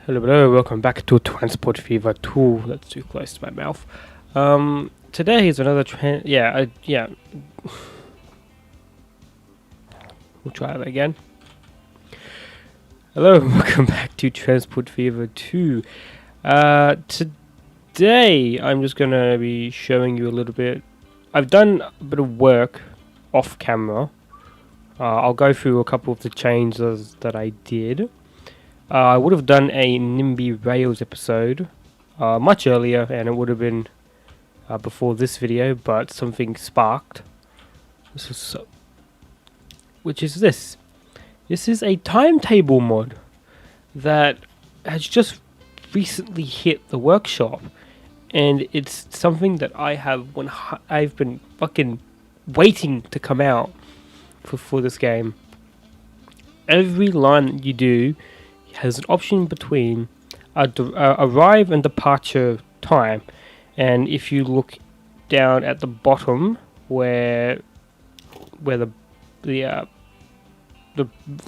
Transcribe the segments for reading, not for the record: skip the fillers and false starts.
Hello, welcome back to Transport Fever 2. That's too close to my mouth. Today is another we'll try that again. Hello, welcome back to Transport Fever 2. Today I'm just gonna be showing you a little bit. I've done a bit of work off camera. I'll go through a couple of the changes that I did. I would have done a NIMBY Rails episode much earlier, and it would have been before this video, but something sparked. Which is this. This is a timetable mod that has just recently hit the workshop, and it's something that I've been fucking waiting to come out for this game. Every line that you do has an option between arrive and departure time, and if you look down at the bottom where the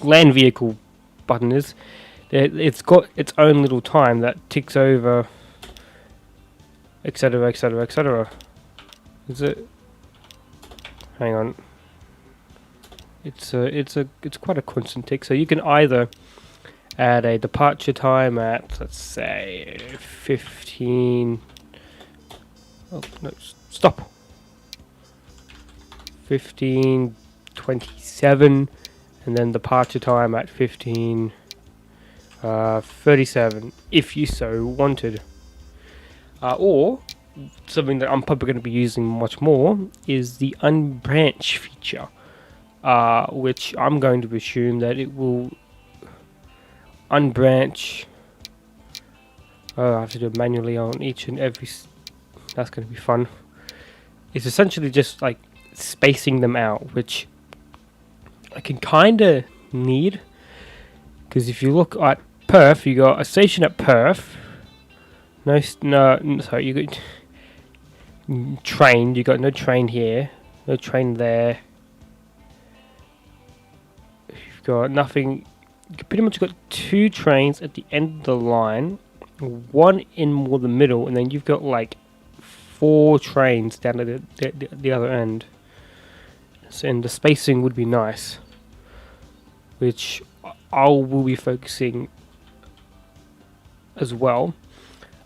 land vehicle button is, it's got its own little time that ticks over, etc, etc, etc. Is it? Hang on. It's quite a constant tick, so you can either add a departure time at, let's say, 15... Oh, no, stop! 15:27, and then departure time at 15:37, if you so wanted. Or, something that I'm probably going to be using much more, is the unbranch feature, which I'm going to assume that it will unbranch. Oh, I have to do it manually on each and every. That's going to be fun. It's essentially just like spacing them out, which I can kind of need, because if you look at Perth, you got a station at Perth. Sorry, you got train. You got no train here, no train there. You've got nothing. You pretty much got two trains at the end of the line, one in more the middle, and then you've got like 4 trains down at the other end. So, and the spacing would be nice, which I will be focusing as well.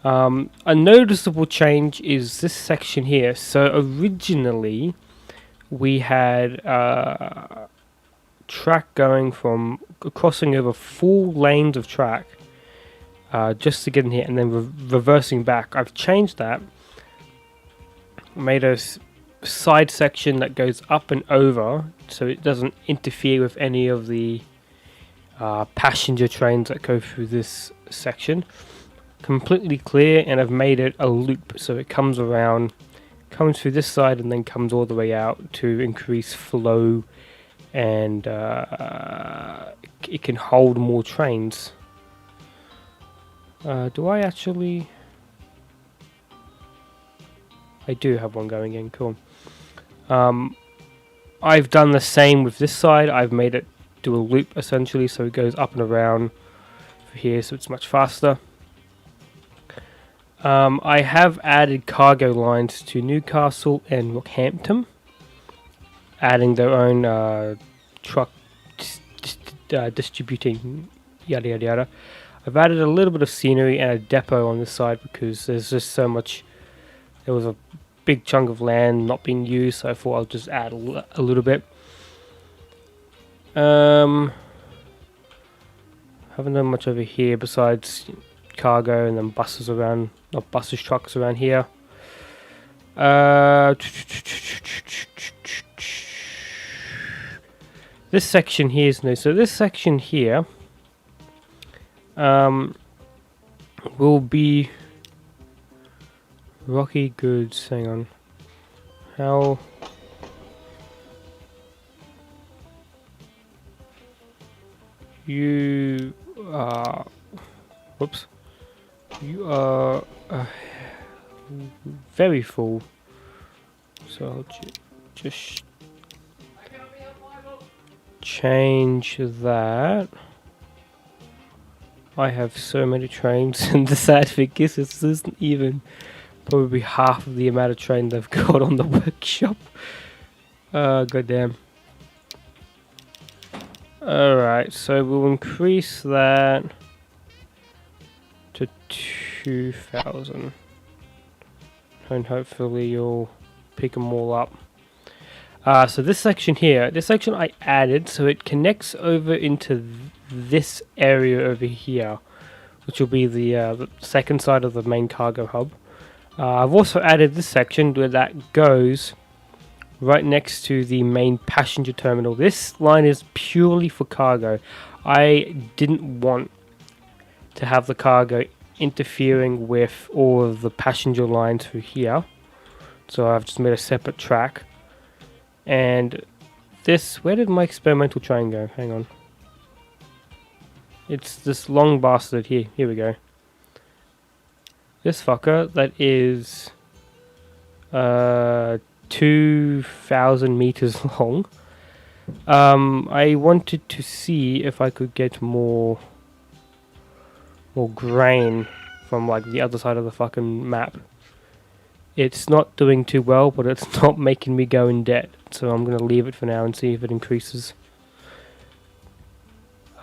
A noticeable change is this section here. So originally we had track going from crossing over 4 lanes of track just to get in here, and then reversing back. I've changed that, made a side section that goes up and over, so it doesn't interfere with any of the passenger trains that go through this section. Completely clear, and I've made it a loop, so it comes around, comes through this side, and then comes all the way out to increase flow, and it can hold more trains. Do I actually? I do have one going in, cool. I've done the same with this side. I've made it do a loop essentially, so it goes up and around for here, so it's much faster. I have added cargo lines to Newcastle and Rockhampton, adding their own truck distributing yada yada yada. I've added a little bit of scenery and a depot on this side because there's just so much. There was a big chunk of land not being used, so I thought I'll just add a little bit. Haven't done much over here besides cargo and then buses around, not buses, trucks around here. This section here is new. So this section here will be Rocky Goods. Hang on. How? You are. Whoops. You are very full. So I'll just change that. I have so many trains, and the sad thing is, this isn't even probably half of the amount of train they've got on the workshop. Goddamn. Alright, so we'll increase that to 2,000. And hopefully you'll pick them all up. So this section here, I added so it connects over into this area over here, which will be the second side of the main cargo hub. I've also added this section where that goes right next to the main passenger terminal. This line is purely for cargo. I didn't want to have the cargo interfering with all of the passenger lines through here, so I've just made a separate track. And this, where did my experimental train go? Hang on. It's this long bastard here. Here we go. This fucker that is 2,000 meters long. I wanted to see if I could get more grain from like the other side of the fucking map. It's not doing too well, but it's not making me go in debt, so I'm gonna leave it for now and see if it increases.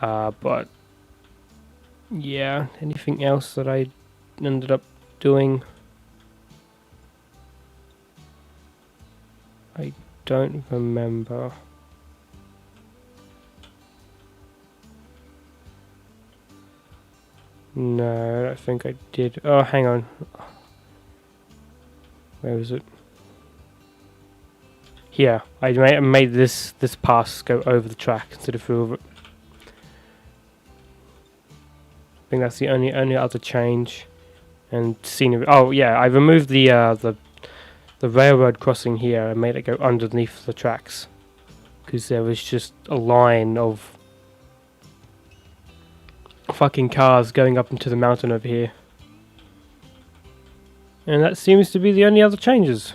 But yeah, anything else that I ended up doing? I don't remember. No, I don't think I did. Oh, hang on. Where is it? Here. I made this pass go over the track instead of through it. I think that's the only other change. And scenery. Oh yeah, I removed the railroad crossing here and made it go underneath the tracks, because there was just a line of fucking cars going up into the mountain over here. And that seems to be the only other changes.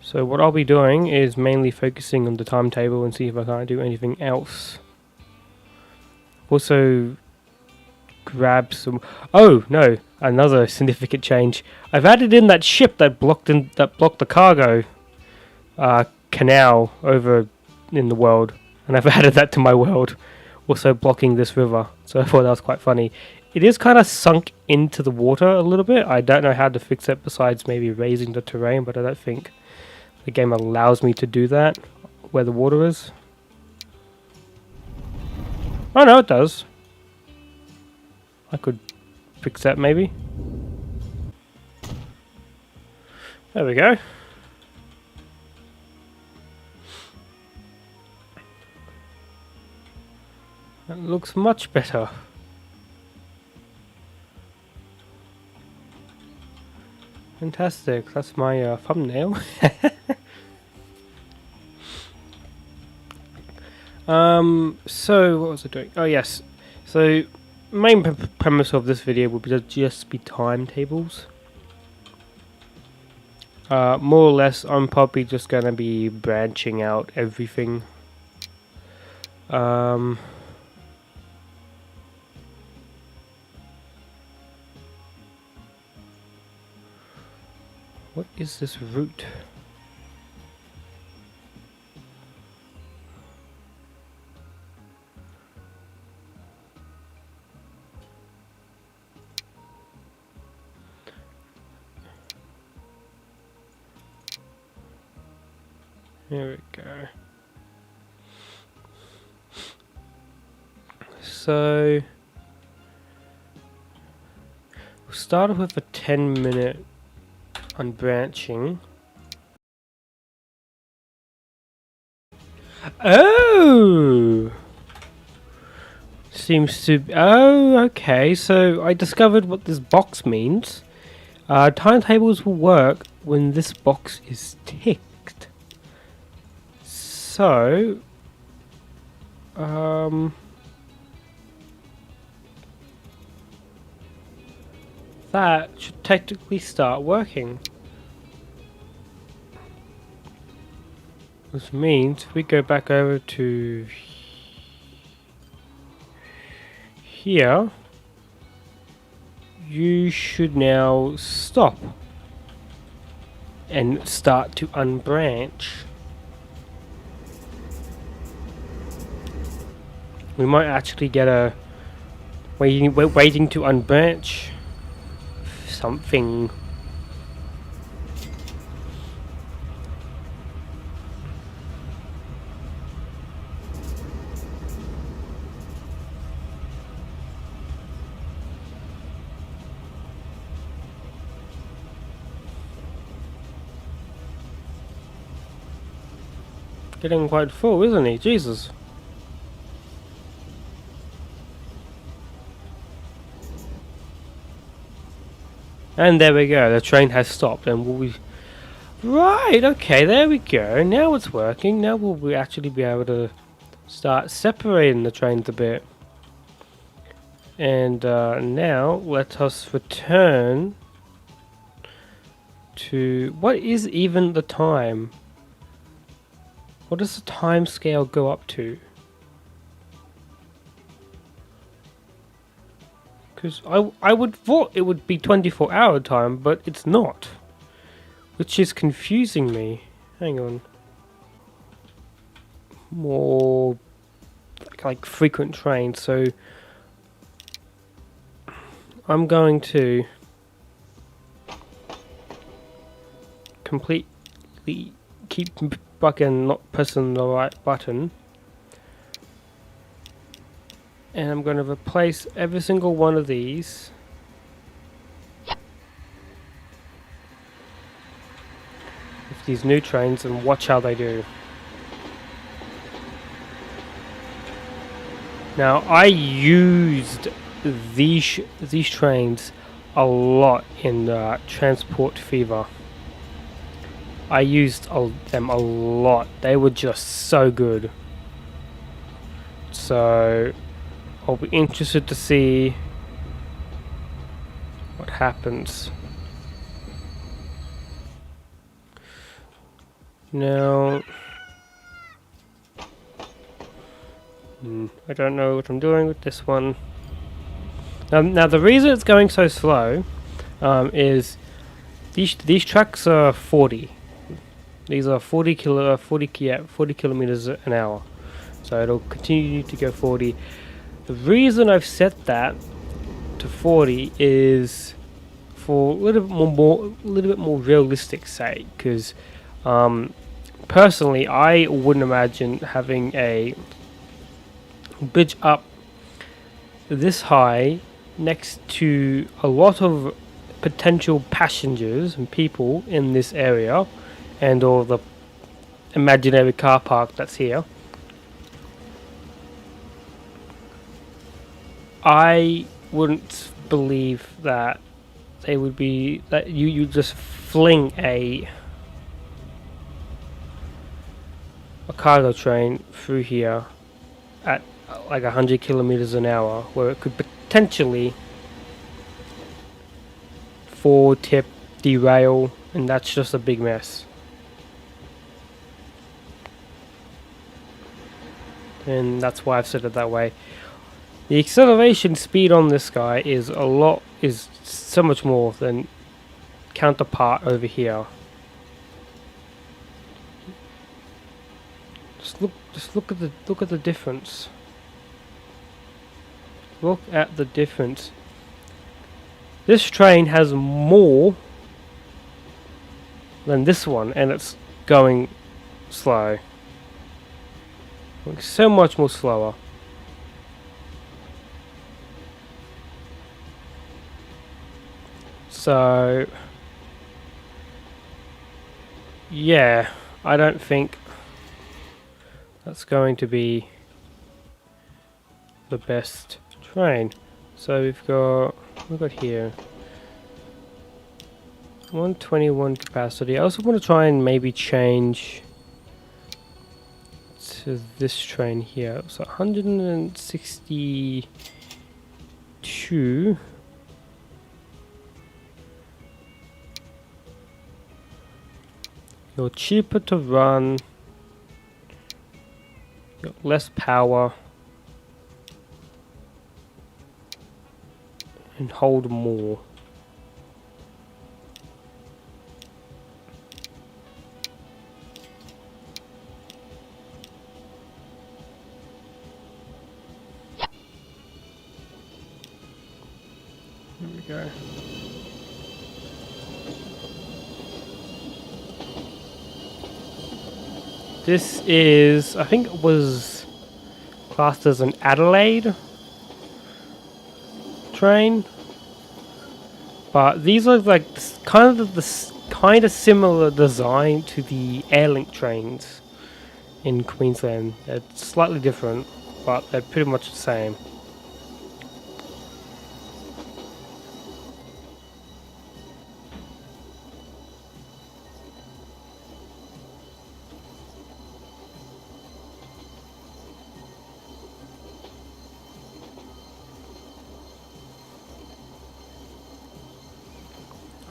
So what I'll be doing is mainly focusing on the timetable and see if I can't do anything else. Also grab some... Oh no, another significant change. I've added in that ship that blocked the cargo canal over in the world, and I've added that to my world, also blocking this river. So I thought that was quite funny. It is kind of sunk into the water a little bit. I don't know how to fix it besides maybe raising the terrain, but I don't think the game allows me to do that where the water is. Oh no, it does. I could fix that maybe. There we go. That looks much better. Fantastic, that's my thumbnail. So what was I doing? Oh yes, so main premise of this video will be just be timetables. More or less, I'm probably just gonna be branching out everything. What is this route? Here we go. So we'll start with a 10-minute unbranching. Oh! Seems to... Oh, okay. So I discovered what this box means. Timetables will work when this box is ticked. So... that should technically start working. Which means if we go back over to here, you should now stop and start to unbranch. We might actually get a waiting to unbranch something. Getting quite full, isn't he? Jesus. And there we go, the train has stopped, and we'll be... Right, okay, there we go. Now it's working. Now we'll actually be able to start separating the trains a bit. And now let us return to... What is even the time? What does the time scale go up to? Because I would thought it would be 24-hour time, but it's not. Which is confusing me. Hang on. More like frequent trains, so I'm going to completely keep fucking not pressing the right button. And I'm going to replace every single one of these with these new trains and watch how they do. Now, I used these trains a lot in Transport Fever. I used them a lot. They were just so good. So I'll be interested to see what happens. Now, I don't know what I'm doing with this one. Now the reason it's going so slow is these tracks are 40. These are 40 kilometers an hour. So it'll continue to go 40. The reason I've set that to 40 is for a little bit more realistic sake, because personally I wouldn't imagine having a bridge up this high next to a lot of potential passengers and people in this area and all the imaginary car park that's here. I wouldn't believe that they would be that you just fling a cargo train through here at like 100 kilometers an hour, where it could potentially fall, tip, derail, and that's just a big mess. And that's why I've said it that way. The acceleration speed on this guy is so much more than counterpart over here. Just look at the difference. Look at the difference. This train has more than this one, and it's going slow. Like, so much more slower. So yeah, I don't think that's going to be the best train. So we've got here 121 capacity. I also want to try and maybe change to this train here. So 162. You're cheaper to run. You're less power. and hold more. There we go. This is, I think it was classed as an Adelaide train, but these are like kind of similar design to the Airlink trains in Queensland. They're slightly different, but they're pretty much the same.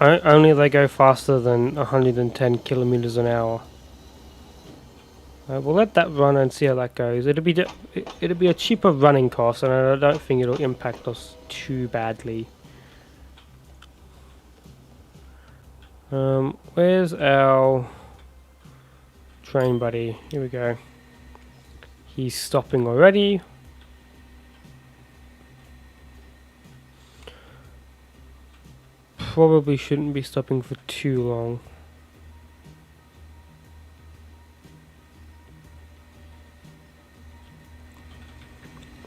Only they go faster than 110 kilometers an hour. We'll let that run and see how that goes. It'll be a cheaper running cost, and I don't think it'll impact us too badly. Where's our train buddy? Here we go. He's stopping already. Probably shouldn't be stopping for too long.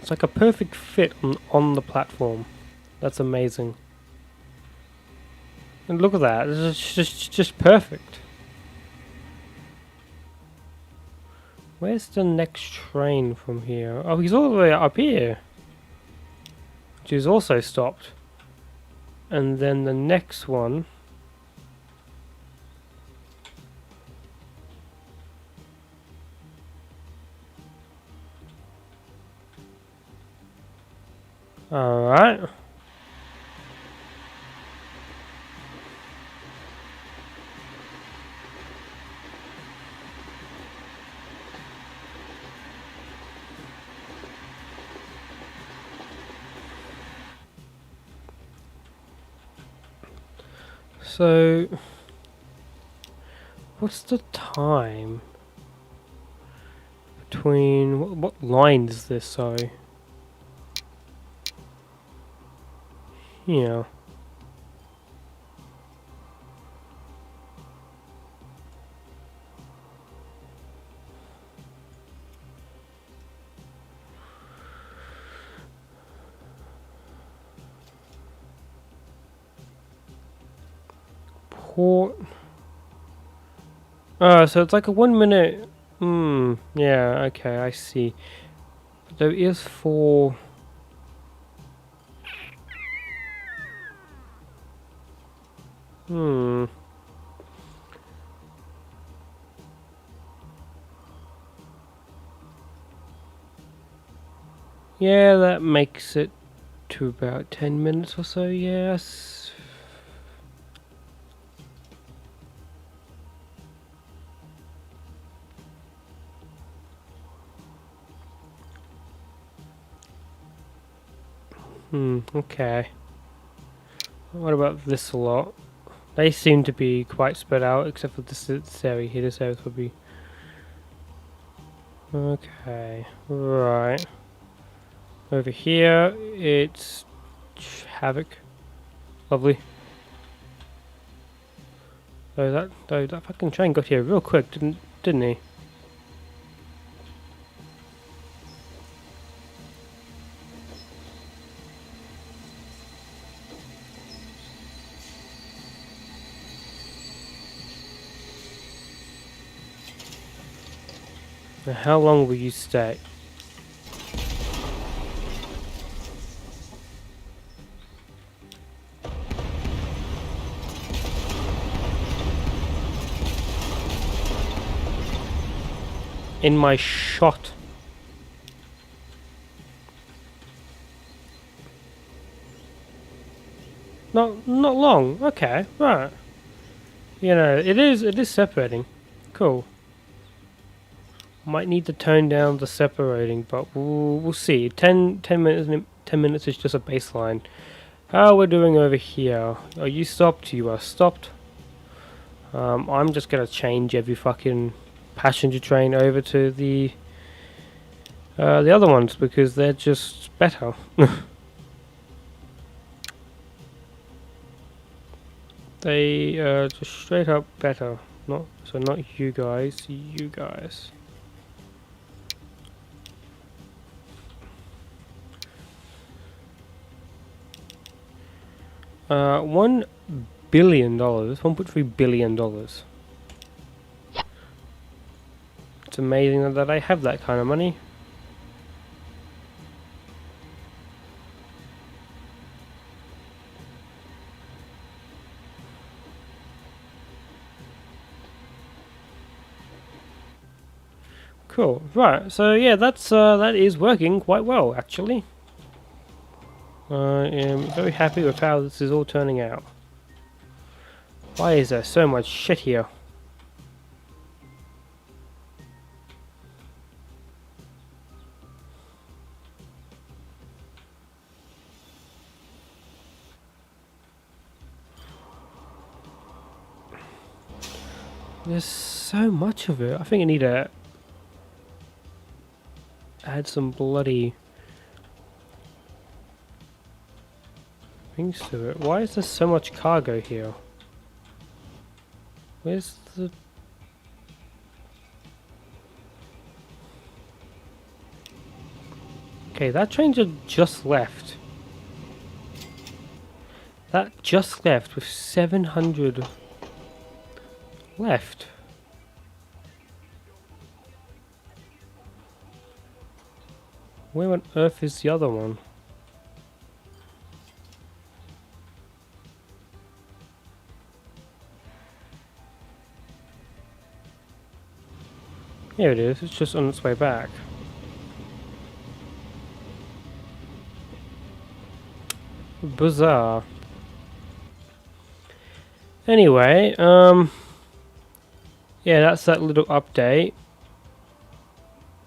It's like a perfect fit on the platform. That's amazing. And look at that, it's just perfect. Where's the next train from here? Oh, he's all the way up here. Which is also stopped. And then the next one. Alright. So, what's the time between what line is this? Sorry. Yeah. Port. So it's like a 1 minute. Yeah, okay, I see. There is 4. Yeah, that makes it to about 10 minutes or so, yes. Okay. What about this lot? They seem to be quite spread out, except for this area here. This area will be... Okay, right. Over here, it's Havoc. Lovely. That fucking train got here real quick, didn't he? Now, how long will you stay? In my shot. Not long. Okay, right. You know, it is separating. Cool. Might need to tone down the separating, but we'll see. 10 minutes is just a baseline. How we're doing over here? Are you stopped? You are stopped. I'm just gonna change every fucking passenger train over to the other ones because they're just better. They are just straight up better. Not you guys, you guys. $1 billion, $1.3 billion. It's amazing that I have that kind of money. Cool. Right. So yeah, that is working quite well actually. I am very happy with how this is all turning out. Why is there so much shit here? There's so much of it. I think I need to add some bloody things to it. Why is there so much cargo here? Where's the... Okay, that train just left. That just left with 700 left. Where on earth is the other one? Here it is, it's just on its way back. Bizarre. Anyway, yeah, that's that little update.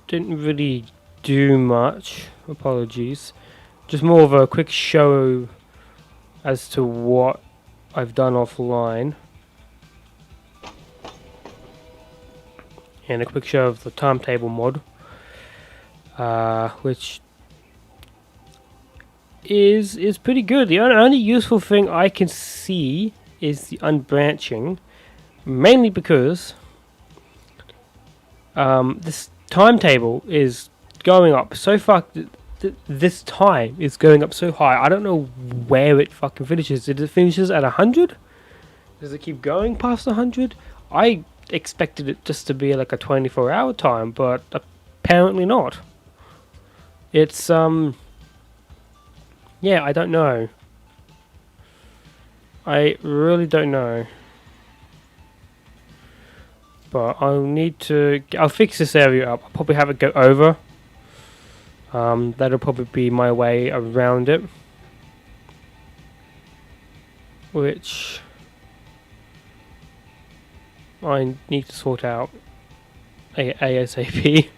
Didn't really do much, apologies. Just more of a quick show as to what I've done offline. And a quick show of the timetable mod, which is pretty good. The only useful thing I can see is the unbranching, mainly because this timetable is going up so far. This time is going up so high. I don't know where it fucking finishes. It finishes at 100? Does it keep going past 100? I expected it just to be like a 24-hour time, but apparently not. It's yeah, I don't know. I really don't know. But I'll fix this area up. I'll probably have it go over. That'll probably be my way around it. Which I need to sort out ASAP.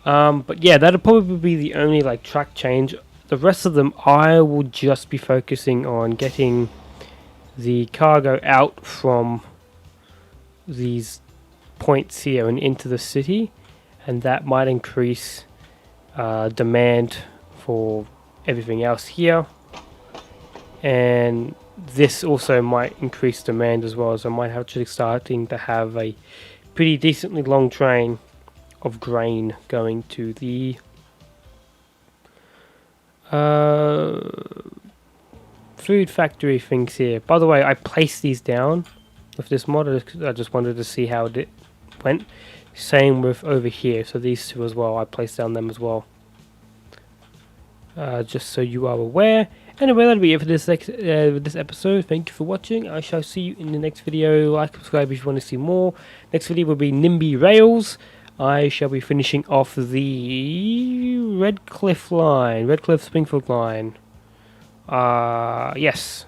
But yeah, that'll probably be the only like track change. The rest of them I will just be focusing on getting the cargo out from these points here and into the city, and that might increase demand for everything else here, and this also might increase demand as well, so I might actually starting to have a pretty decently long train of grain going to the food factory things here. By the way, I placed these down with this mod. I just wanted to see how it went. Same with over here, so these two as well, I placed down them as well. Just so you are aware. Anyway, that'll be it for this episode. Thank you for watching. I shall see you in the next video. Like, subscribe if you want to see more. Next video will be NIMBY Rails. I shall be finishing off the Redcliffe line, Redcliffe Springfield line. Yes.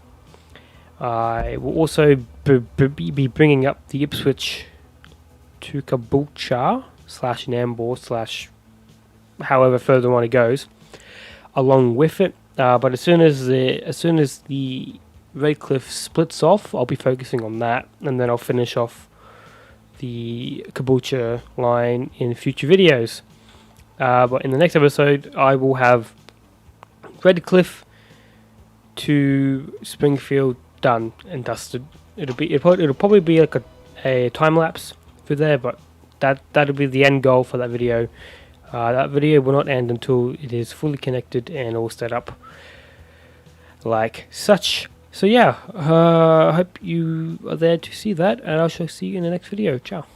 I will also be bringing up the Ipswich to Caboolture / Nambour / however further on it goes along with it. But as soon as the Redcliffe splits off, I'll be focusing on that, and then I'll finish off the Caboolture line in future videos. But in the next episode, I will have Redcliffe to Springfield done and dusted. It'll probably be like a time lapse through there, but that'll be the end goal for that video. That video will not end until it is fully connected and all set up like such. So yeah, I hope you are there to see that, and I shall see you in the next video. Ciao.